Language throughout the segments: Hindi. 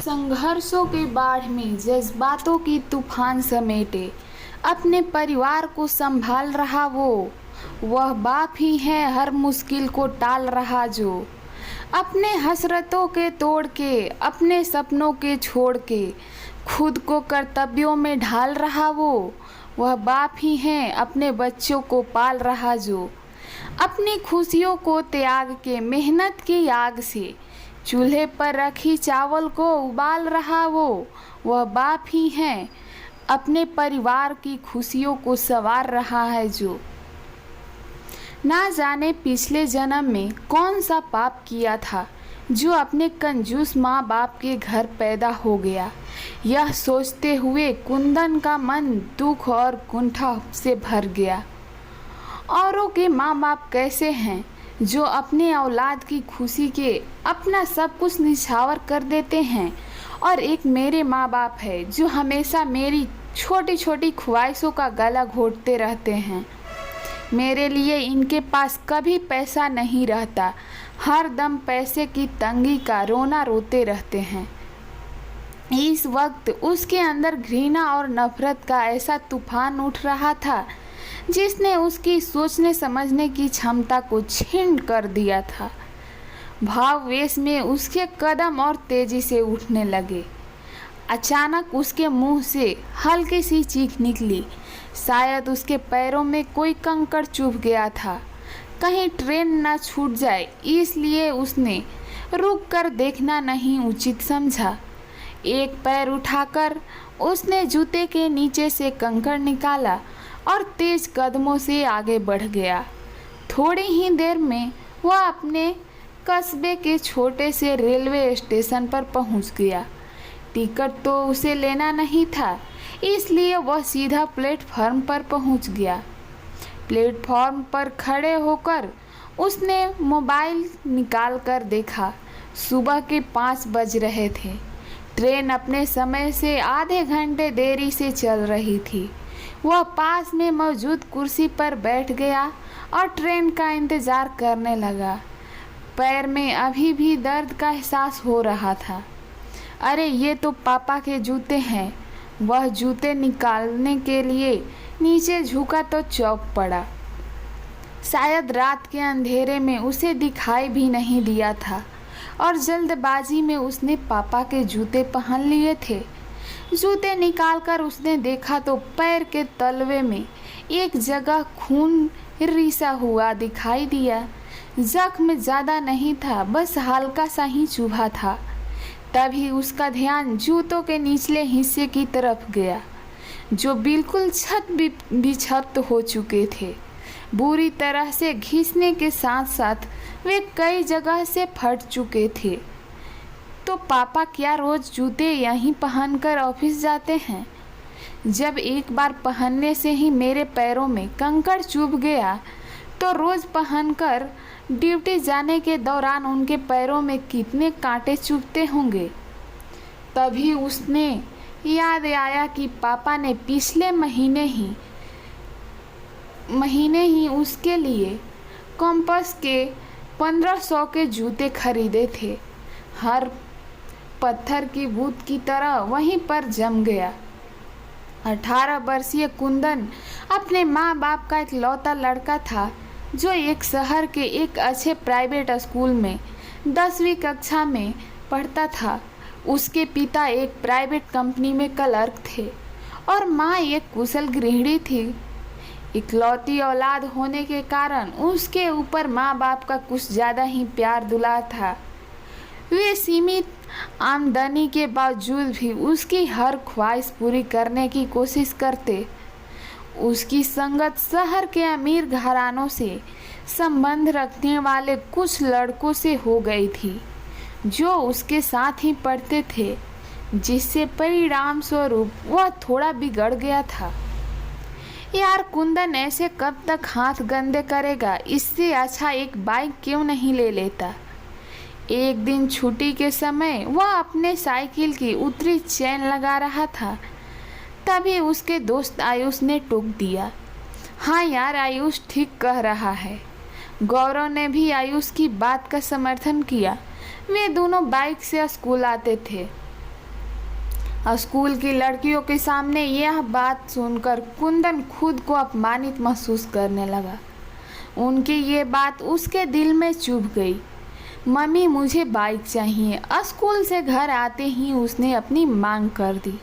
संघर्षों के बाढ़ में जज्बातों की तूफान समेटे अपने परिवार को संभाल रहा वह बाप ही है हर मुश्किल को टाल रहा जो अपने हसरतों के तोड़ के अपने सपनों के छोड़ के खुद को कर्तव्यों में ढाल रहा वह बाप ही है अपने बच्चों को पाल रहा जो अपनी खुशियों को त्याग के मेहनत की आग से चूल्हे पर रखी चावल को उबाल रहा वह बाप ही है अपने परिवार की खुशियों को संवार रहा है जो ना जाने पिछले जन्म में कौन सा पाप किया था जो अपने कंजूस माँ बाप के घर पैदा हो गया। यह सोचते हुए कुंदन का मन दुख और कुंठा से भर गया। औरों के माँ बाप कैसे हैं जो अपने औलाद की खुशी के अपना सब कुछ निछावर कर देते हैं, और एक मेरे माँ बाप है जो हमेशा मेरी छोटी छोटी ख्वाहिशों का गला घोंटते रहते हैं। मेरे लिए इनके पास कभी पैसा नहीं रहता, हर दम पैसे की तंगी का रोना रोते रहते हैं। इस वक्त उसके अंदर घृणा और नफरत का ऐसा तूफान उठ रहा था जिसने उसकी सोचने समझने की क्षमता को छीन कर दिया था। भाववेश में उसके कदम और तेजी से उठने लगे। अचानक उसके मुंह से हल्की सी चीख निकली। शायद उसके पैरों में कोई कंकड़ चुभ गया था, कहीं ट्रेन न छूट जाए, इसलिए उसने रुक कर देखना नहीं उचित समझा। एक पैर उठाकर उसने जूते के नीचे से कंकड़ निकाला और तेज कदमों से आगे बढ़ गया। थोड़ी ही देर में वह अपने कस्बे के छोटे से रेलवे स्टेशन पर पहुंच गया। टिकट तो उसे लेना नहीं था, इसलिए वह सीधा प्लेटफॉर्म पर पहुंच गया। प्लेटफॉर्म पर खड़े होकर उसने मोबाइल निकाल कर देखा। सुबह के 5 बज रहे थे। ट्रेन अपने समय से आधे घंटे देरी से चल रही थी। वह पास में मौजूद कुर्सी पर बैठ गया और ट्रेन का इंतज़ार करने लगा। पैर में अभी भी दर्द का एहसास हो रहा था। अरे ये तो पापा के जूते हैं। वह जूते निकालने के लिए नीचे झुका तो चौंक पड़ा। शायद रात के अंधेरे में उसे दिखाई भी नहीं दिया था और जल्दबाजी में उसने पापा के जूते पहन लिए थे। जूते निकालकर उसने देखा तो पैर के तलवे में एक जगह खून रिसा हुआ दिखाई दिया। जख्म ज़्यादा नहीं था, बस हल्का सा ही चुभा था। तभी उसका ध्यान जूतों के निचले हिस्से की तरफ गया, जो बिल्कुल बिछत हो चुके थे। बुरी तरह से घिसने के साथ साथ वे कई जगह से फट चुके थे। तो पापा क्या रोज़ जूते यहीं पहनकर ऑफिस जाते हैं? जब एक बार पहनने से ही मेरे पैरों में कंकड़ चुभ गया, तो रोज़ पहनकर ड्यूटी जाने के दौरान उनके पैरों में कितने कांटे चुभते होंगे। तभी उसने याद आया कि पापा ने पिछले महीने ही उसके लिए कॉम्पस के 1500 के जूते खरीदे थे। हर पत्थर की बूंद की तरह वहीं पर जम गया। 18 वर्षीय कुंदन अपने माँ बाप का इकलौता लड़का था जो एक शहर के एक अच्छे प्राइवेट स्कूल में 10वीं कक्षा में पढ़ता था। उसके पिता एक प्राइवेट कंपनी में क्लर्क थे और माँ एक कुशल गृहिणी थी। इकलौती औलाद होने के कारण उसके ऊपर माँ बाप का कुछ ज़्यादा ही प्यार दुलार था। वे सीमित आमदनी के बावजूद भी उसकी हर ख्वाहिश पूरी करने की कोशिश करते। उसकी संगत शहर के अमीर घरानों से संबंध रखने वाले कुछ लड़कों से हो गई थी जो उसके साथ ही पढ़ते थे, जिससे परिणाम स्वरूप वह थोड़ा बिगड़ गया था। यार कुंदन ऐसे कब तक हाथ गंदे करेगा? इससे अच्छा एक बाइक क्यों नहीं ले लेता? एक दिन छुट्टी के समय वह अपने साइकिल की उत्तरी चेन लगा रहा था। तभी उसके दोस्त आयुष ने टोक दिया। हाँ यार, आयुष ठीक कह रहा है। गौरव ने भी आयुष की बात का समर्थन किया। वे दोनों बाइक से स्कूल आते थे। स्कूल की लड़कियों के सामने यह बात सुनकर कुंदन खुद को अपमानित महसूस करने लगा। उनकी ये बात उसके दिल में चुभ गई। मम्मी मुझे बाइक चाहिए। स्कूल से घर आते ही उसने अपनी मांग कर दी।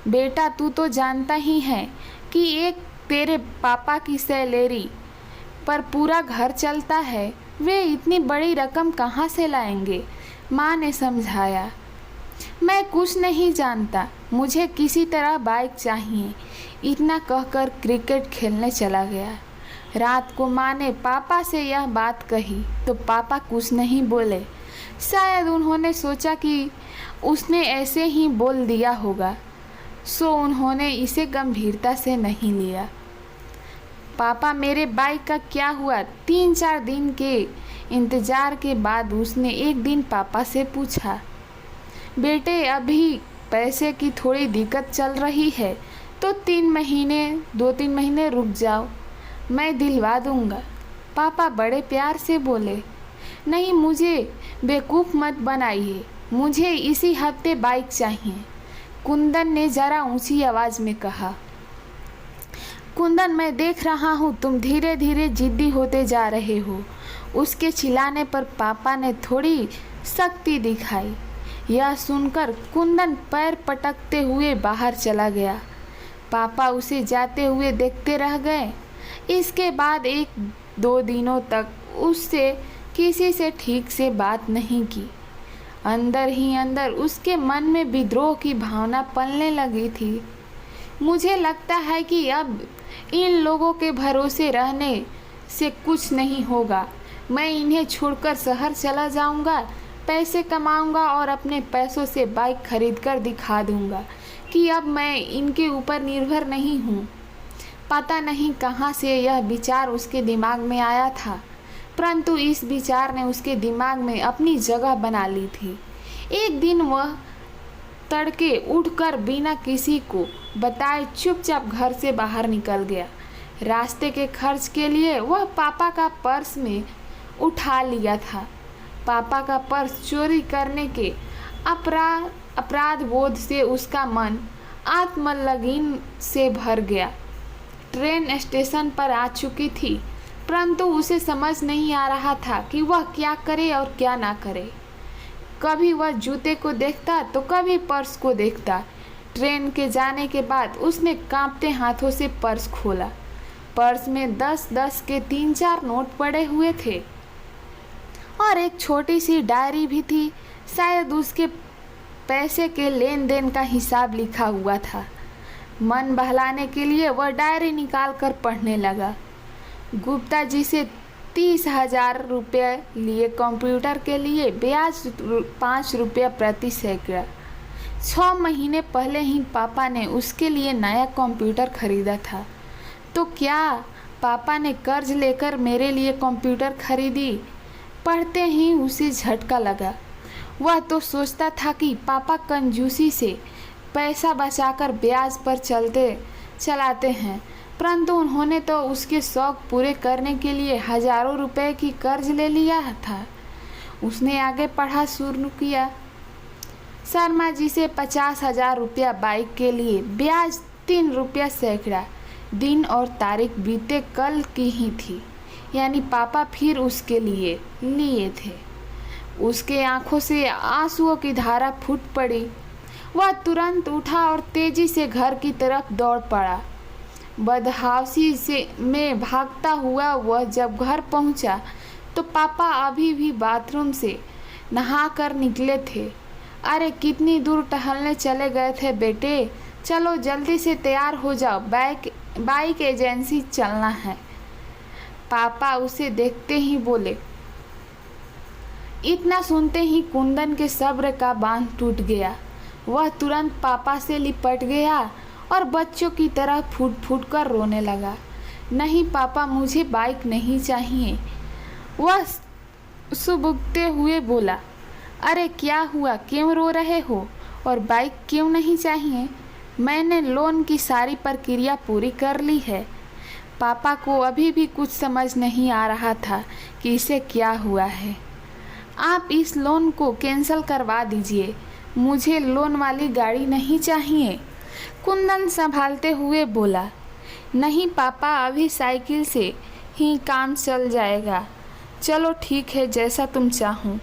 बेटा तू तो जानता ही है कि एक तेरे पापा की सैलरी पर पूरा घर चलता है, वे इतनी बड़ी रकम कहाँ से लाएंगे? माँ ने समझाया। मैं कुछ नहीं जानता, मुझे किसी तरह बाइक चाहिए, इतना कहकर क्रिकेट खेलने चला गया। रात को माँ ने पापा से यह बात कही तो पापा कुछ नहीं बोले। शायद उन्होंने सोचा कि उसने ऐसे ही बोल दिया होगा, सो उन्होंने इसे गंभीरता से नहीं लिया। पापा मेरे बाइक का क्या हुआ? 3-4 दिन के इंतज़ार के बाद उसने एक दिन पापा से पूछा। बेटे अभी पैसे की थोड़ी दिक्कत चल रही है तो 2-3 महीने रुक जाओ, मैं दिलवा दूंगा। पापा बड़े प्यार से बोले। नहीं, मुझे बेवकूफ़ मत बनाइए, मुझे इसी हफ्ते बाइक चाहिए, कुंदन ने ज़रा ऊंची आवाज़ में कहा। कुंदन मैं देख रहा हूँ तुम धीरे धीरे जिद्दी होते जा रहे हो। उसके चिल्लाने पर पापा ने थोड़ी सख्ती दिखाई। यह सुनकर कुंदन पैर पटकते हुए बाहर चला गया। पापा उसे जाते हुए देखते रह गए। इसके बाद 1-2 दिनों तक उससे किसी से ठीक से बात नहीं की। अंदर ही अंदर उसके मन में विद्रोह की भावना पलने लगी थी। मुझे लगता है कि अब इन लोगों के भरोसे रहने से कुछ नहीं होगा। मैं इन्हें छोड़कर शहर चला जाऊंगा, पैसे कमाऊंगा और अपने पैसों से बाइक खरीद कर दिखा दूंगा कि अब मैं इनके ऊपर निर्भर नहीं हूँ। पता नहीं कहाँ से यह विचार उसके दिमाग में आया था, परंतु इस विचार ने उसके दिमाग में अपनी जगह बना ली थी। एक दिन वह तड़के उठकर बिना किसी को बताए चुपचाप घर से बाहर निकल गया। रास्ते के खर्च के लिए वह पापा का पर्स में उठा लिया था। पापा का पर्स चोरी करने के अपराध बोध से उसका मन आत्मलगीन से भर गया। ट्रेन स्टेशन पर आ चुकी थी, परंतु उसे समझ नहीं आ रहा था कि वह क्या करे और क्या ना करे। कभी वह जूते को देखता तो कभी पर्स को देखता। ट्रेन के जाने के बाद उसने कांपते हाथों से पर्स खोला। पर्स में 10-10 के 3-4 नोट पड़े हुए थे और एक छोटी सी डायरी भी थी। शायद उसके पैसे के लेन देन का हिसाब लिखा हुआ था। मन बहलाने के लिए वह डायरी निकाल कर पढ़ने लगा। गुप्ता जी से 30,000 रुपये लिए कंप्यूटर के लिए ब्याज 5 रुपये प्रति सैकड़ा। 6 महीने पहले ही पापा ने उसके लिए नया कंप्यूटर खरीदा था। तो क्या पापा ने कर्ज लेकर मेरे लिए कंप्यूटर खरीदी? पढ़ते ही उसे झटका लगा। वह तो सोचता था कि पापा कंजूसी से पैसा बचाकर ब्याज पर चलाते हैं, परंतु उन्होंने तो उसके शौक पूरे करने के लिए हजारों रुपए की कर्ज ले लिया था। उसने आगे पढ़ा शुरू किया। शर्मा जी से 50,000 रुपया बाइक के लिए, ब्याज 3 रुपया सैकड़ा। दिन और तारीख बीते कल की ही थी, यानी पापा फिर उसके लिए थे। उसके आंखों से आंसुओं की धारा फूट पड़ी। वह तुरंत उठा और तेजी से घर की तरफ दौड़ पड़ा। बदहवासी में भागता हुआ वह जब घर पहुंचा तो पापा अभी भी बाथरूम से नहाकर निकले थे। अरे कितनी दूर टहलने चले गए थे बेटे, चलो जल्दी से तैयार हो जाओ, बाइक एजेंसी चलना है। पापा उसे देखते ही बोले। इतना सुनते ही कुंदन के सब्र का बांध टूट गया। वह तुरंत पापा से लिपट गया और बच्चों की तरह फूट फूट कर रोने लगा। नहीं पापा, मुझे बाइक नहीं चाहिए। वह सुबुकते हुए बोला। अरे क्या हुआ, क्यों रो रहे हो और बाइक क्यों नहीं चाहिए? मैंने लोन की सारी प्रक्रिया पूरी कर ली है। पापा को अभी भी कुछ समझ नहीं आ रहा था कि इसे क्या हुआ है। आप इस लोन को कैंसिल करवा दीजिए, मुझे लोन वाली गाड़ी नहीं चाहिए। कुंदन संभालते हुए बोला, नहीं पापा, अभी साइकिल से ही काम चल जाएगा। चलो ठीक है, जैसा तुम चाहो।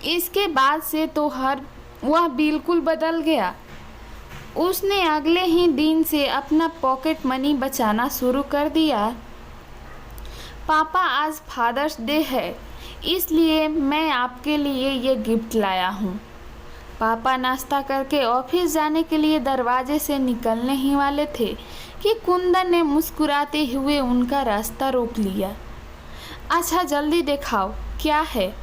इसके बाद से तो वह बिल्कुल बदल गया। उसने अगले ही दिन से अपना पॉकेट मनी बचाना शुरू कर दिया। पापा, आज फादर्स डे है, इसलिए मैं आपके लिए ये गिफ्ट लाया हूँ। पापा नाश्ता करके ऑफिस जाने के लिए दरवाजे से निकलने ही वाले थे कि कुंदन ने मुस्कुराते हुए उनका रास्ता रोक लिया। अच्छा जल्दी दिखाओ क्या है,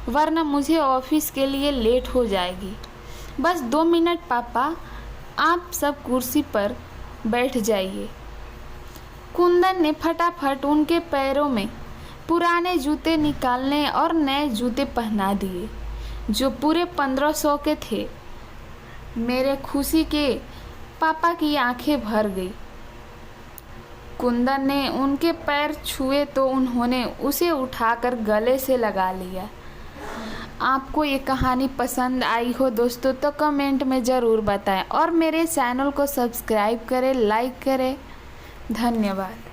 वरना मुझे ऑफिस के लिए लेट हो जाएगी। बस 2 मिनट पापा, आप सब कुर्सी पर बैठ जाइए। कुंदन ने फटाफट उनके पैरों में पुराने जूते निकालने और नए जूते पहना दिए, जो पूरे 1500 के थे। मेरे खुशी के पापा की आंखें भर गई। कुंदन ने उनके पैर छुए तो उन्होंने उसे उठाकर गले से लगा लिया। आपको ये कहानी पसंद आई हो दोस्तों तो कमेंट में ज़रूर बताएं और मेरे चैनल को सब्सक्राइब करें, लाइक करें। धन्यवाद।